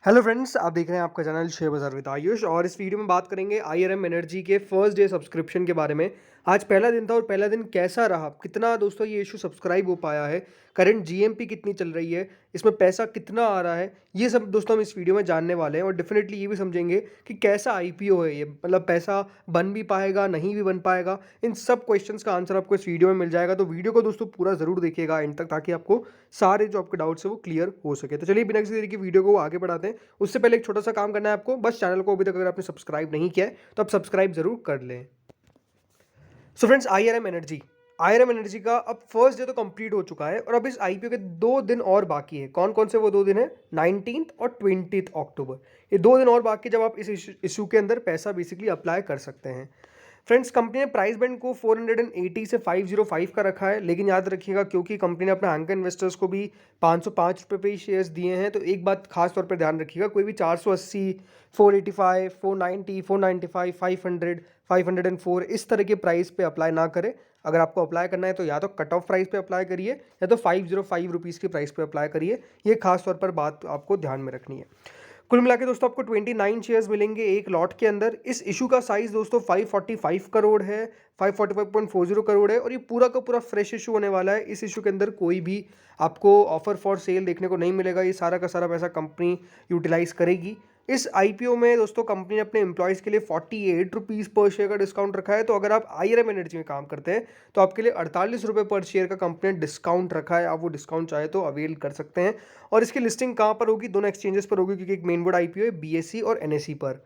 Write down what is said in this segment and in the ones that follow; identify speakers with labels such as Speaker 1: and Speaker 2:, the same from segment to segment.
Speaker 1: Hello friends, आप देख रहे हैं आपका चैनल शेयर बाजार विद आयुष। और इस वीडियो में बात करेंगे आईआरएम एनर्जी के फर्स्ट डे सब्सक्रिप्शन के बारे में। आज पहला दिन था और पहला दिन कैसा रहा, कितना दोस्तों ये इशू सब्सक्राइब हो पाया है, करंट जीएमपी कितनी चल रही है, इसमें पैसा कितना आ रहा है, ये सब दोस्तों हम इस वीडियो में जानने वाले हैं। और डेफिनेटली ये भी समझेंगे कि कैसा आईपीओ है ये, मतलब पैसा बन भी पाएगा, नहीं भी बन पाएगा। इन सब क्वेश्चंस का आंसर आपको इस वीडियो में मिल जाएगा, तो वीडियो को दोस्तों पूरा जरूर देखिएगा एंड तक, ताकि आपको सारे जो आपके डाउट्स है वो क्लियर हो सके। तो चलिए बिना किसी देरी की वीडियो को आगे बढ़ाते हैं। उससे पहले एक छोटा सा काम करना है आपको, बस चैनल को अभी तक अगर आपने सब्सक्राइब नहीं किया है तो आप सब्सक्राइब जरूर कर लें। सो फ्रेंड्स, आईआरएम एनर्जी का अब फर्स्ट डे तो कंप्लीट हो चुका है और अब इस आईपीओ के 2 दिन और बाकी है। कौन कौन से वो 2 दिन है? 19 और 20 अक्टूबर, ये 2 दिन और बाकी, जब आप इस इशू के अंदर पैसा बेसिकली अप्लाई कर सकते हैं। फ्रेंड्स, कंपनी ने प्राइस बैंड को 480 से 505 का रखा है, लेकिन याद रखिएगा क्योंकि कंपनी ने अपने एंकर इन्वेस्टर्स को भी 505 रुपये पे ही शेयर्स दिए हैं, तो एक बात खास तौर पर ध्यान रखिएगा, कोई भी 480, 485, 490, 495, 500, 504 इस तरह के प्राइस पे अप्लाई ना करें। अगर आपको अप्लाई करना है तो या तो कट ऑफ प्राइस पे अप्लाई करिए या तो 505 रुपीज़ की प्राइस पे अप्लाई करिए। ये खास तौर पर बात आपको ध्यान में रखनी है। कुल मिला के दोस्तों आपको 29 शेयर्स मिलेंगे एक लॉट के अंदर। इस इशू का साइज दोस्तों 545 करोड़ है, 545.40 करोड़ है, और ये पूरा का पूरा फ्रेश इशू होने वाला है। इस इशू के अंदर कोई भी आपको ऑफर फॉर सेल देखने को नहीं मिलेगा। ये सारा का सारा पैसा कंपनी यूटिलाइज करेगी। इस आईपीओ में दोस्तों कंपनी ने अपने एम्प्लॉयज़ के लिए 48 रुपीज़ पर शेयर का डिस्काउंट रखा है। तो अगर आप आईआरएम एनर्जी में काम करते हैं तो आपके लिए 48 रुपये पर शेयर का कंपनी ने डिस्काउंट रखा है। आप वो डिस्काउंट चाहे तो अवेल कर सकते हैं। और इसकी लिस्टिंग कहाँ पर होगी? दोनों एक्सचेंजेस पर होगी, क्योंकि एक मेन बोर्ड आईपीओ है बीएसई और एनएसई पर।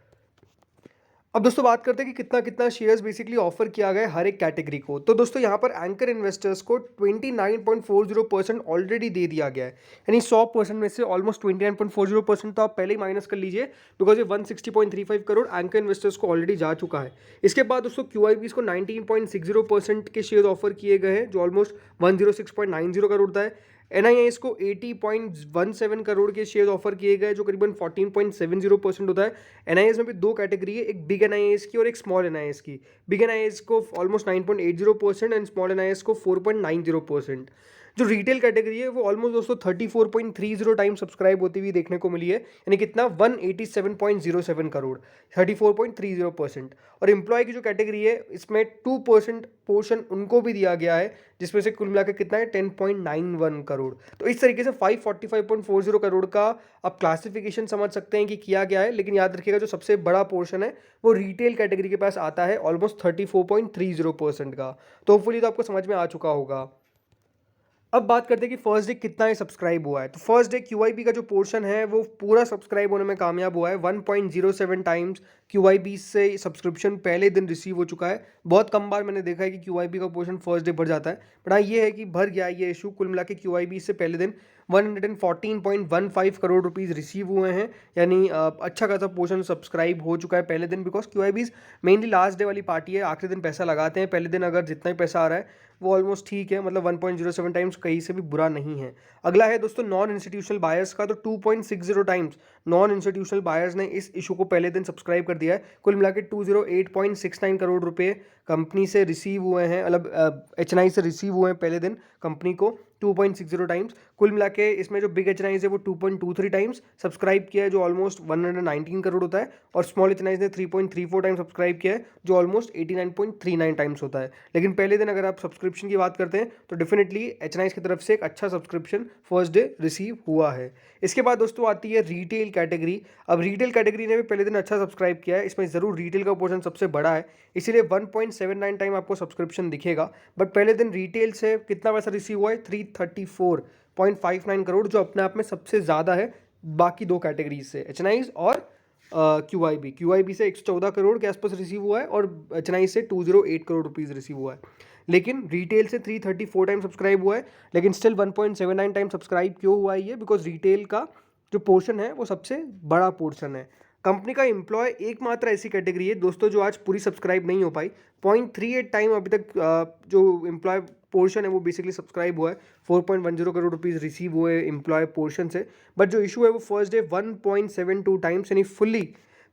Speaker 1: अब दोस्तों बात करते हैं कि कितना कितना शेयर्स बेसिकली ऑफर किया गया है हर एक कैटेगरी को। तो दोस्तों यहाँ पर एंकर इन्वेस्टर्स को 29.40% ऑलरेडी दे दिया गया है, यानी 100% में से ऑलमोस्ट 29.40% तो आप पहले ही माइनस कर लीजिए, बिकॉज ये 160.35 करोड़ एंकर इन्वेस्टर्स को ऑलरेडी जा चुका है। इसके बाद दोस्तों क्यूआईबीज को 19.60% के शेयर ऑफर किए गए हैं, जो ऑलमोस्ट 106.90 करोड़ था। एनआईआईएस को 80.17 करोड़ के शेयर ऑफर किए गए, जो करीबन 14.70% होता है। एनआईएस में भी दो कैटेगरी है, एक बिग एनआईएस की और एक स्मॉल एनआईएस की। बिग एनआईएस को ऑलमोस्ट 9.80% एंड स्मॉल एनआईएस को 4.90%। जो रिटेल कैटेगरी है वो ऑलमोस्ट दोस्तों 34.30 टाइम सब्सक्राइब होती हुई देखने को मिली है, यानी कितना 187.07 करोड़, 34.30%। और एम्प्लॉय की जो कैटेगरी है इसमें 2% पोर्शन उनको भी दिया गया है, जिसमें से कुल मिलाकर कितना है 10.91 करोड़। तो इस तरीके से 545.40 करोड़ का आप क्लासिफिकेशन समझ सकते हैं कि किया गया है। लेकिन याद रखिएगा जो सबसे बड़ा पोर्शन है वो रिटेल कैटेगरी के पास आता है, ऑलमोस्ट 34.30% का। तो होपफुली तो आपको समझ में आ चुका होगा। अब बात करते हैं कि फर्स्ट डे कितना ही सब्सक्राइब हुआ है। तो फर्स्ट डे क्यूआईबी का जो पोर्शन है वो पूरा सब्सक्राइब होने में कामयाब हुआ है। 1.07 टाइम्स क्यूआईबी से सब्सक्रिप्शन पहले दिन रिसीव हो चुका है। बहुत कम बार मैंने देखा है कि क्यूआईबी का पोर्शन फर्स्ट डे भर जाता है, बट हाँ ये है कि भर गया ये इशू। कुल मिला के क्यूआईबी से पहले दिन 114.15 करोड़ रुपीज़ रिसीव हुए हैं, यानी अच्छा खासा पोर्शन सब्सक्राइब हो चुका है पहले दिन। Because QIB mainly last day वाली पार्टी है, आखिरी दिन पैसा लगाते हैं। पहले दिन अगर जितना ही पैसा आ रहा है वो ऑलमोस्ट ठीक है, मतलब 1.07 टाइम्स कहीं से भी बुरा नहीं है। अगला है दोस्तों नॉन इंस्टीट्यूशनल बायर्स का, तो 2.60 टाइम्स नॉन इंस्टीट्यूशनल बायर्स ने इस इशू को पहले दिन सब्सक्राइब कर दिया है। कुल मिला के 208.69 करोड़ रुपए कंपनी से रिसीव हुए हैं, मतलब एचएनआई से रिसीव हुए हैं पहले दिन कंपनी को 2.60 टाइम्स। कुल मिला के इसमें जो बिग एचएनआई है वो 2.23 टाइम्स सब्सक्राइब किया है, जो ऑलमोस्ट 119 करोड़ होता है। और स्मॉल एचएनआई ने 3.34 टाइम्स सब्सक्राइब किया है, जो ऑलमोस्ट 89.39 टाइम्स होता है। लेकिन पहले दिन अगर आप सब्सक्रिप्शन की बात करते हैं तो डेफिनेटली एचएनआई की तरफ से एक अच्छा सब्सक्रिप्शन फर्स्ट डे रिसीव हुआ है। इसके बाद दोस्तों आती है रिटेल कैटेगरी। अब रिटेल कैटेगरी ने भी पहले दिन अच्छा सब्सक्राइब किया है, इसमें ज़रूर रिटेल का पोर्शन सबसे बड़ा है, इसीलिए 1.79 टाइम आपको सब्सक्रिप्शन दिखेगा। बट पहले दिन रिटेल से कितना पैसा रिसीव हुआ है? 334.59 करोड़, जो अपने आप में सबसे ज़्यादा है बाकी दो कैटेगरीज से, एचएनआई और क्यूआईबी से 114 करोड़ के आसपास रिसीव हुआ है और एचएनआई से 208 करोड़ रुपीज़ रिसीव हुआ है। लेकिन रिटेल से 334 टाइम सब्सक्राइब हुआ है, लेकिन स्टिल 1.79 टाइम सब्सक्राइब क्यों हुआ है ये? बिकॉज रिटेल का जो पोर्शन है वो सबसे बड़ा पोर्शन है। कंपनी का एम्प्लॉय एकमात्र ऐसी कैटेगरी है दोस्तों जो आज पूरी सब्सक्राइब नहीं हो पाई। 0.38 टाइम अभी तक जो एम्प्लॉय पोर्शन है वो बेसिकली सब्सक्राइब हुआ है। 4.10 करोड़ रुपीज़ रिसीव हुए एम्प्लॉय पोर्शन से। बट जो इशू है वो फर्स्ट डे 1.72 टाइम्स, यानी फुल्ली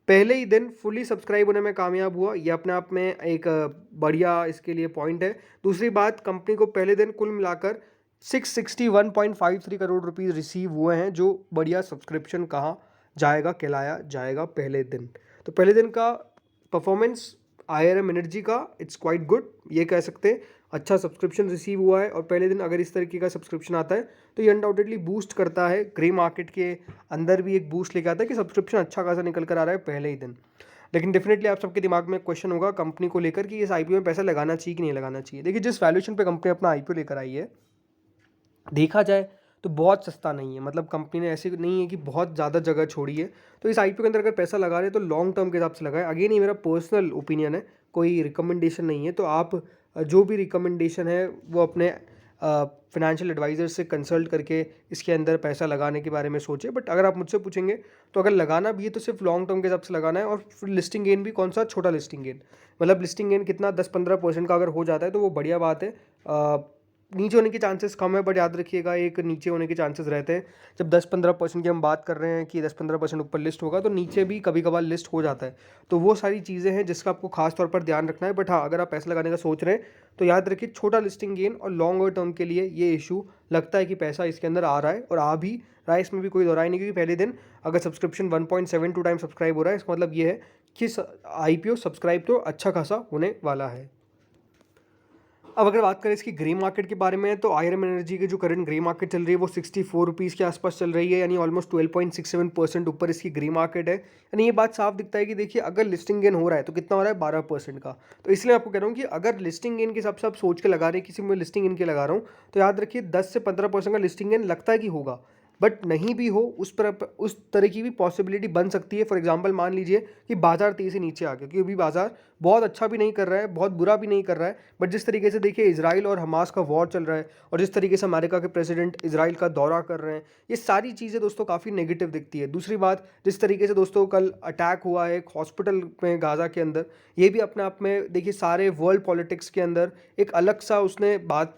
Speaker 1: पहले ही दिन फुली सब्सक्राइब होने में कामयाब हुआ। ये अपने आप में एक बढ़िया इसके लिए पॉइंट है। दूसरी बात, कंपनी को पहले दिन कुल मिलाकर 661.53 करोड़ रुपीज़ रिसीव हुए हैं, जो बढ़िया सब्सक्रिप्शन कहा जाएगा, कहलाया जाएगा पहले दिन। तो पहले दिन का परफॉर्मेंस IRM एनर्जी का इट्स क्वाइट गुड, ये कह सकते हैं। अच्छा सब्सक्रिप्शन रिसीव हुआ है और पहले दिन अगर इस तरीके का सब्सक्रिप्शन आता है तो ये अनडाउटेडली बूस्ट करता है, ग्रे मार्केट के अंदर भी एक बूस्ट लेके आता है कि सब्सक्रिप्शन अच्छा खासा निकल कर आ रहा है पहले ही दिन। लेकिन डेफिनेटली आप सबके दिमाग में क्वेश्चन होगा कंपनी को लेकर कि इस IPO में पैसा लगाना चाहिए कि नहीं लगाना चाहिए। देखिए, जिस वैल्यूएशन पे कंपनी अपना IPO लेकर आई है, देखा जाए तो बहुत सस्ता नहीं है। मतलब कंपनी ने ऐसे नहीं है कि बहुत ज़्यादा जगह छोड़ी है। तो इस IPO के अंदर अगर पैसा लगा रहे हैं तो लॉन्ग टर्म के हिसाब से लगाएं। अगेन ये मेरा पर्सनल ओपिनियन है, कोई रिकमेंडेशन नहीं है। तो आप जो भी रिकमेंडेशन है वो अपने फाइनेंशियल एडवाइज़र से कंसल्ट करके इसके अंदर पैसा लगाने के बारे में सोचें। बट अगर आप मुझसे पूछेंगे तो अगर लगाना भी है तो सिर्फ लॉन्ग टर्म के हिसाब से लगाना है। और फिर लिस्टिंग गेन भी कौन सा, छोटा लिस्टिंग गेन। मतलब लिस्टिंग गेन कितना, 10-15% का अगर हो जाता है तो वो बढ़िया बात है। नीचे होने के चांसेस कम है, बट याद रखिएगा एक नीचे होने के चांसेस रहते हैं। जब 10-15% की हम बात कर रहे हैं कि 10-15% ऊपर लिस्ट होगा, तो नीचे भी कभी कभार लिस्ट हो जाता है। तो वो सारी चीज़ें हैं जिसका आपको खास तौर पर ध्यान रखना है। बट हाँ, अगर आप पैसा लगाने का सोच रहे हैं तो याद रखिए छोटा लिस्टिंग गेन और लॉन्गर टर्म के लिए ये इशू लगता है कि पैसा इसके अंदर आ रहा है और आ भी रहा है। इसमें भी कोई दोहराई नहीं, क्योंकि पहले दिन अगर सब्सक्रिप्शन 1.72 टाइम सब्सक्राइब हो रहा है, इसका मतलब ये है कि IPO सब्सक्राइब तो अच्छा खासा होने वाला है। अब अगर बात करें इसकी ग्रे मार्केट के बारे में, तो IRM एनर्जी की जो करंट ग्रे मार्केट चल रही है वो 64 रुपीज़ के आसपास चल रही है, यानी ऑलमोस्ट 12.67% ऊपर इसकी ग्रे मार्केट है। यानी ये बात साफ दिखता है कि देखिए अगर लिस्टिंग गेन हो रहा है तो कितना हो रहा है, 12% का। तो इसलिए आपको कह रहा हूँ कि अगर लिस्टिंग गेन के हिसाब से आप सोच के लगा रहे हैं, किसी में लिस्टिंग गेन के लगा रहा हूँ, तो याद रखिए 10 से 15% का लिस्टिंग गेन लगता है कि होगा। बट नहीं भी हो, उस तरह की भी पॉसिबिलिटी बन सकती है। फॉर एग्जांपल मान लीजिए कि बाजार तेज़ी से नीचे आ गया, क्योंकि अभी बाजार बहुत अच्छा भी नहीं कर रहा है, बहुत बुरा भी नहीं कर रहा है। बट जिस तरीके से देखिए इजराइल और हमास का वॉर चल रहा है और जिस तरीके से अमेरिका के प्रेसिडेंट इजराइल का दौरा कर रहे हैं, ये सारी चीज़ें दोस्तों काफ़ी नेगेटिव दिखती है। दूसरी बात, जिस तरीके से दोस्तों कल अटैक हुआ है एक हॉस्पिटल में गाज़ा के अंदर, ये भी अपने आप में देखिए सारे वर्ल्ड पॉलिटिक्स के अंदर एक अलग सा उसने बात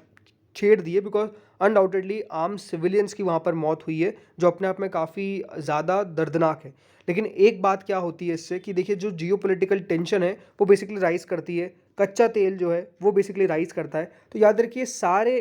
Speaker 1: छेड़ दी है। बिकॉज अनडाउटेडली आम सिविलियंस की वहाँ पर मौत हुई है, जो अपने आप में काफ़ी ज़्यादा दर्दनाक है। लेकिन एक बात क्या होती है इससे कि देखिए जो जियोपॉलिटिकल टेंशन है वो बेसिकली राइज़ करती है, कच्चा तेल जो है वो बेसिकली राइज़ करता है। तो याद रखिए सारे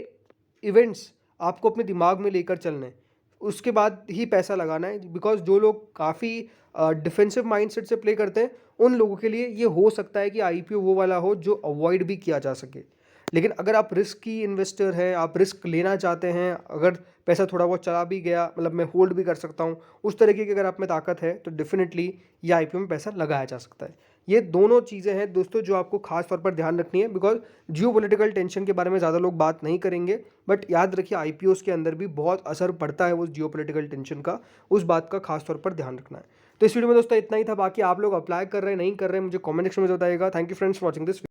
Speaker 1: इवेंट्स आपको अपने दिमाग में लेकर चलने हैं, उसके बाद ही पैसा लगाना है। बिकॉज जो लोग काफ़ी डिफेंसिव माइंडसेट से प्ले करते हैं, उन लोगों के लिए ये हो सकता है कि IPO वो वाला हो जो अवॉइड भी किया जा सके। लेकिन अगर आप रिस्की इन्वेस्टर हैं, आप रिस्क लेना चाहते हैं, अगर पैसा थोड़ा बहुत चला भी गया, मतलब मैं होल्ड भी कर सकता हूँ, उस तरीके की अगर आप में ताकत है, तो डेफिनेटली ये IPO में पैसा लगाया जा सकता है। ये दोनों चीज़ें हैं दोस्तों जो आपको खास तौर पर ध्यान रखनी है। बिकॉज जियोपॉलिटिकल टेंशन के बारे में ज़्यादा लोग बात नहीं करेंगे, बट याद रखिए IPOs के अंदर भी बहुत असर पड़ता है उस जियोपॉलिटिकल टेंशन का, उस बात का खास तौर पर ध्यान रखना है। तो इस वीडियो में दोस्तों इतना ही था। बाकी आप लोग अप्लाई कर रहे हैं नहीं कर रहे हैं, मुझे कमेंट सेक्शन में बताइएगा। Thank you friends for watching this.